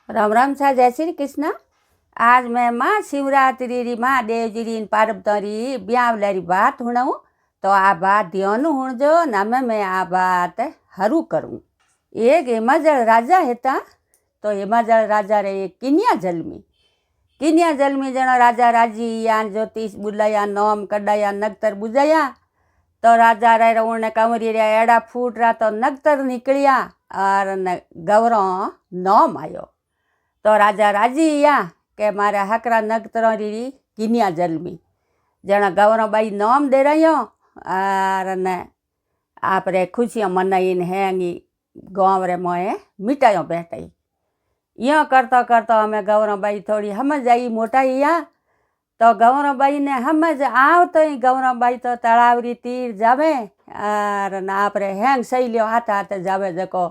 राम राम सा जय श्री कृष्ण। आज मैं माँ शिवरात्रि री महादेव जी री पार्वती री ब्याह री बात हुणाऊं। तो आ बात ध्यान हुणजो ना मैं आ बात हरू करूँ। एक हिमाचल राजा हेता। तो हिमाचल राजा रे किन्या जलमी जनो राजा राजी यान ज्योतिष बुलाया नोम कडाया नगतर बुझाया। तो राजा रे उन्हें कंवरी रे एड़ा फूट रहा तो नगतर निकलिया और गौरव नोम आयो। तो राजा राजी या के मारे हकरा नगतरों री किन्या जलमी जना गौरवबाई नोम दे रही और ने आप रे खुशियाँ मनाई हैंगी गाँव रे मोए मिठाइयों बैठाई। यो करता करता हमें गौरवबाई थोड़ी समझ आई मोटा या। तो गौरवबाई ने समझ आव तो गौरवबाई तो तलावरी तीर जावे और आप रे हैंग सही लियो हाथ हाथ जावे जको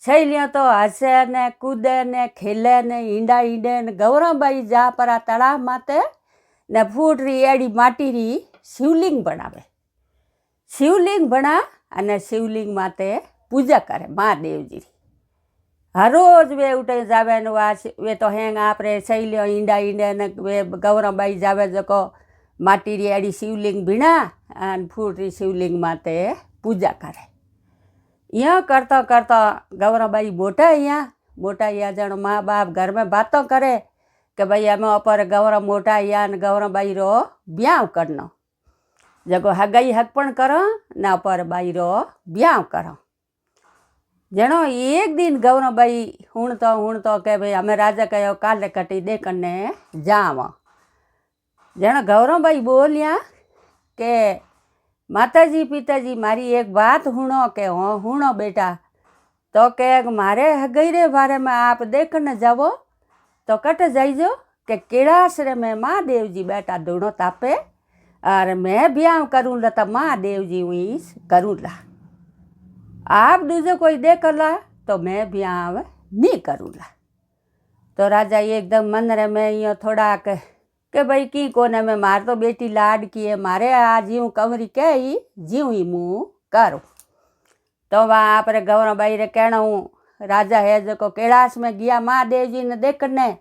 सही लियो तो हसे ने कूदे ने खेले ने ईंडा ईंडे ने गौरवबाई जा परा तलाव माते ने फूट री एड़ी माटी री शिवलिंग बनावे। शिवलिंग बना अने शिवलिंग माते पूजा करे महादेव जी री। हर रोज वे उठे जावे ने वे तो हैंग आप रे सही लियो ईंडा ईंडे ने वे गौरवबाई जावे जको माटी री एड़ी शिवलिंग बीणा अने फूट री शिवलिंग माते पूजा करे। यहाँ करता करता गौरवबाई मोटा या जनो माँ बाप घर में बातों करे कि भाई हमें अपर गौरव मोटा या गौरवबाई रो ब्याह करनो जगो हगाई हकपण करो ना अपर बाई रो ब्याह करो। जनो एक दिन गौरवबाई हूँ तो के भाई हमें राजा कहो काले कटी दे कने जाव। जनो गौरवबाई बोलिया के माताजी पिताजी मारी एक बात हुणो के हाँ हुणो बेटा। तो के मारे हगई रे बारे में आप देखने जावो तो कट जाइजो के कैलाश रे में महादेव जी बेटा धूणो तापे और मैं ब्याह करूँ ला तो महादेव जी हुई करूँ ला। आप दूजो कोई देख ला तो मैं ब्याह नहीं करूँ ला। तो राजा एकदम मन रे में यो थोड़ा के भाई की कोने में मार तो बेटी लाड की है मारे आ जीव कंवरी कही जीव ही मुँह करूँ। तो वहाँ आप गौरवबाई रे कहना हूँ राजा है जो कैलाश में गया महादेव जी ने देखने।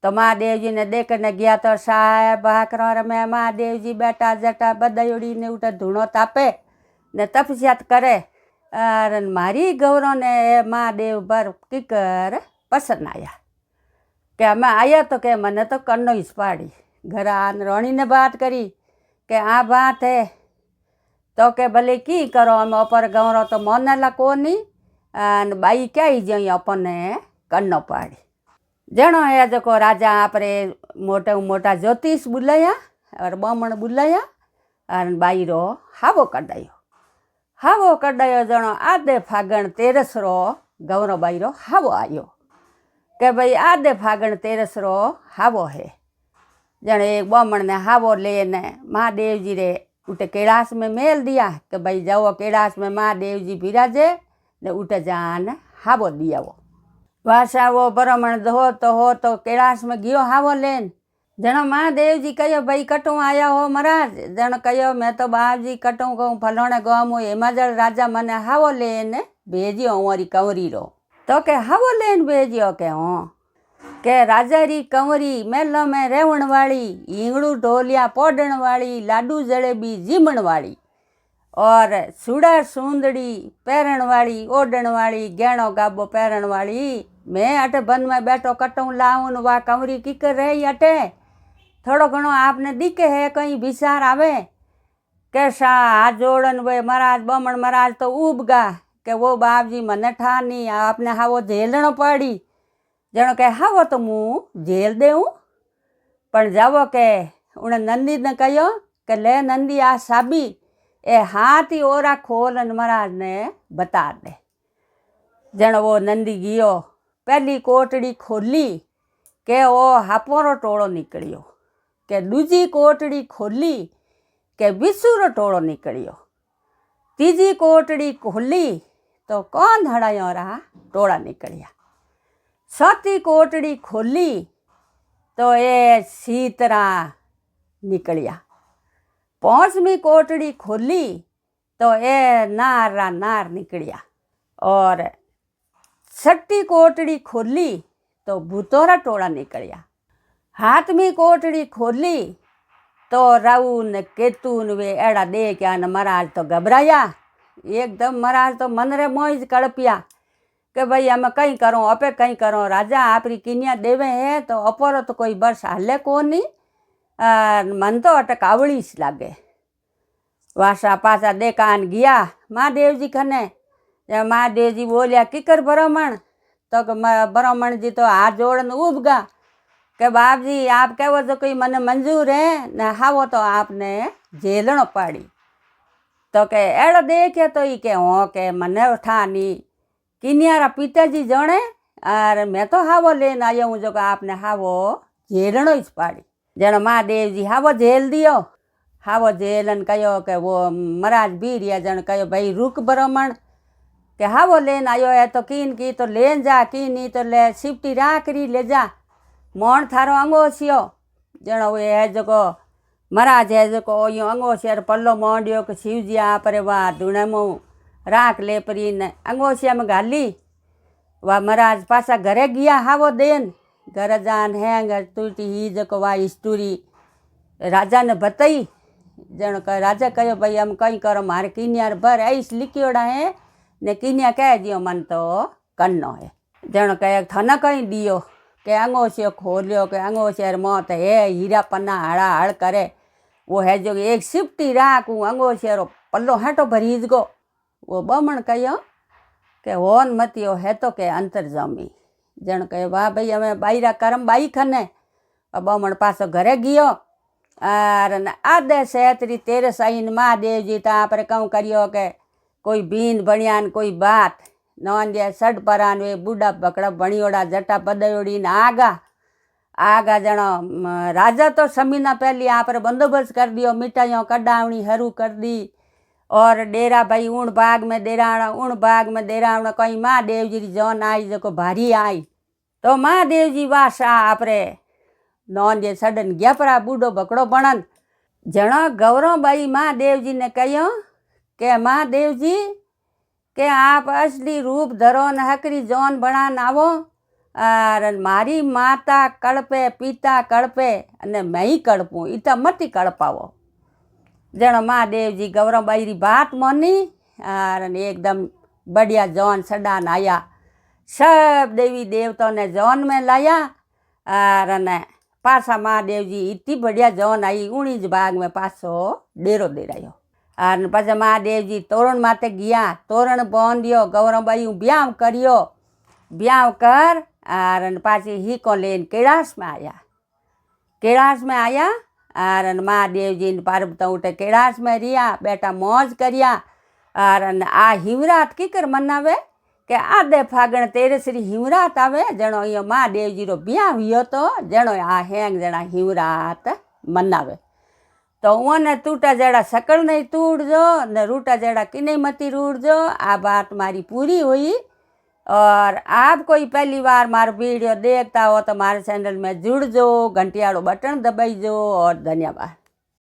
तो महादेव जी ने देखने गया तो साहेब भाकरो में महादेव जी बेटा जटा बदायोड़ी ने उठे धूणो तापे ने तपस्यात करे और मारी गौरव ने महादेव पर किकर पसंद आया के हमें आया तो के मने तो कन्नो ही पाड़ी घर आन रोणी ने बात करी के आ बात है तो के भले की करो हमें अपर गौरव तो मन ला कोनी और बाई क्या ही जो अपने कन्नो पाड़ी। जनो है जो राजा आपरे मोटा ज्योतिष बुलाया और बामण बुलाया और बाई रो हावो कढ़ायो जनो आधे फागण तेरस रो गौरवबाई रो हावो आयो के भाई आधे फागण तेरस रो हावो है। जने एक बामण ने हावो लेने महादेव जी रे उठे कैलाश में मेल दिया कि भाई जाओ कैलाश में महादेव जी बिराजे ने उठे जान हावो दियावो। वासा वो ब्राह्मण हो तो कैलाश में गयो हावो लेन। जनो महादेव जी कहो भाई कटू आया हो महाराज। जनो कहो मैं तो बाप जी कटू कहूँ फलोने गाँव हूँ हिमाचल राजा मने हावो लेन भेजियो हमारी कंवरी रो। तो के हावो लेन भेजियो के हूँ के राजा री कंवरी मेलो में रेवण वाली हींगड़ू ढोलिया पोडण वाली लाडू जलेबी जीमण वाली और सुड़ा सूंदड़ी पैरण वाली ओडण वाली गहणो गाबो पैरण वाली मैं अटे बन में बैठो कटूँ लाऊं वा कंवरी की कर रही अटे थोड़ो घणो आपने दिखे है कहीं विचार आवे कैसा हाथ जोड़न वे महाराज बमण महाराज तो उबगा के वो बाप जी मने ठा नहीं आपने हावो झेलनो पड़ी। जनो के हावो तो मुँह झेल देऊँ पण जावो के उन्हें नंदी ने कहो के ले नंदी आ साबी ए हाथ ही ओरा खोल महाराज ने बता दे। जनो वो नंदी गियो पहली कोटड़ी खोली के वो हापोरो टोड़ो निकलियो के दूजी कोटड़ी खोली के विसुरो टोड़ो निकलियो तीजी कोटड़ी खोली तो कौन हड़ायो रहा टोड़ा निकलिया। साती कोटड़ी खोली तो ये सीतरा निकलिया। पांचवी कोटड़ी खोली तो ये नार निकलिया और छठी कोटड़ी खोली तो भूतोरा टोला निकलिया। हाथ में कोटड़ी खोली तो राऊ ने केतु ने वे एड़ा देख्या ने महाराज तो घबराया एकदम। महाराज तो मन रे मोज कड़पिया કે ભાઈ અમે કંઈ કરો अपे કંઈ કરો રાજા આપણી કિન્યા દેવે હે તો અપરો તો કોઈ બસ હાલે કોની મન તો અટક આવડીશ લાગે। વાસા પાછા દેકાન ગયા મહાદેવજી ખને। મહાદેવજી બોલ્યા કિકર ब्राह्मण तो ब्राह्मण जी तो हाथ जोड़न उबगा કે બાપજી આપ કહેવો તો કોઈ મને મંજૂર હે ને હાવો તો આપને જેલણો પાડી। તો કે એડો દેખ્યા તો એ કે હો કે મને ઠાની किनियारा पिताजी जणे और मैं तो हावो लेन आया हूँ जो आपने हावो झेलनो ज पाड़ी। जण महादेव जी हावो झेल दियो। हावो झेलन कहो कि वो महाराज भी रिया। जण कहो भाई रुक ब्राह्मण के हावो लेन आयो है तो कीन की तो लेन जा की नहीं तो ले सिपटी राकरी ले जा मोण थारो अंगोशियो। जण वे है जो महाराज है जो यो अंगोशियर पल्लो मोंडियो कि शिवजी आपरे वाह धुणमो राख ले परी ने अंगोशिया में घाली। वह महाराज पासा घरे गया हावो देन। घर जान हैंग टूटी ही जो वह स्टोरी राजा ने बताई। जण कह राजा कहो भाई हम कहीं करो मारे किनियार भर ऐस लिखियोड़ा है ने किनिया कह दियो मन तो कन्नो है। जण कह थना कहीं दियो के अंगोशियो खोलियो के अंगोशियर मौत है हीरा पन्ना हड़ा हड़ करे। वो है जो एक सिपटी राख अंगोशियरो पल्लो हेटो भरीज गो। वो ब्राह्मण कहो के होन मतियो है तो के अंतर जमी। जण कहे वाह भाई हमें बाईरा करम बाई खने। ब्राह्मण पासो घरे गयो और आधे सेतरी तेरे साइन महादेव जी ता पर कहूँ करियो के कोई बीन बणियान कोई बात नौन जे सड़ परान वे बूढ़ा बकड़ा बणियोड़ा जटा बदयोड़ी ने आगा आगा जनो राजा तो समीना पहली आप बंदोबस्त कर दियो मिठाइयों कडावणी हरू कर दी और डेरा भाई ऊण बाग में डेरावना ऊण बाग में डेरावना कहीं महादेव जी जौन आई जो भारी आई तो महादेव जी वासा आपरे नौन जे सडन गया परा बूढ़ो बकड़ो बनन। जनो गौरव भाई महादेव जी ने कहो के महादेव जी के आप असली रूप धरो न हकरी जौन बनान आवो और मारी माता कड़पे पिता कड़पे अने मैं ही कड़पूँ इता मती कड़पावो। जण महादेव जी गौरवबाई री बात मानी और एकदम बढ़िया जौन सडान आया। सब देवी देवताओं ने जौन में लाया और पासा महादेव जी इतनी बढ़िया जौन आई उन्हीं ज बाग में पासो डेरो डेरायो। और पाछा महादेव जी तोरण माते गया तोरण बांधियो गौरवबाई ब्याह करियो। ब्याह कर और पाછી हीको लेन कैलाश में आया। कैलाश में आया और महादेव जी ने पार्वती उठे कैलाश में रिया बेटा मौज करिया। और आ हिमरात कीकर मनावे के आधे फागण तेरसरी हिमरात आवे जणो यो महादेव जी रो ब्याह हुयो तो जणो आ हैंग जना हिमरात मनावे। तो उन्हें टूटा जड़ा सकल नहीं तूड़जो न रूटा जड़ा किने मती रूड़जो। आ बात मारी पूरी हुई। और आप कोई पहली बार मार वीडियो देखता हो तो हमारे चैनल में जुड़ जो घंटियाड़ो बटन दबाई जो और धन्यवाद।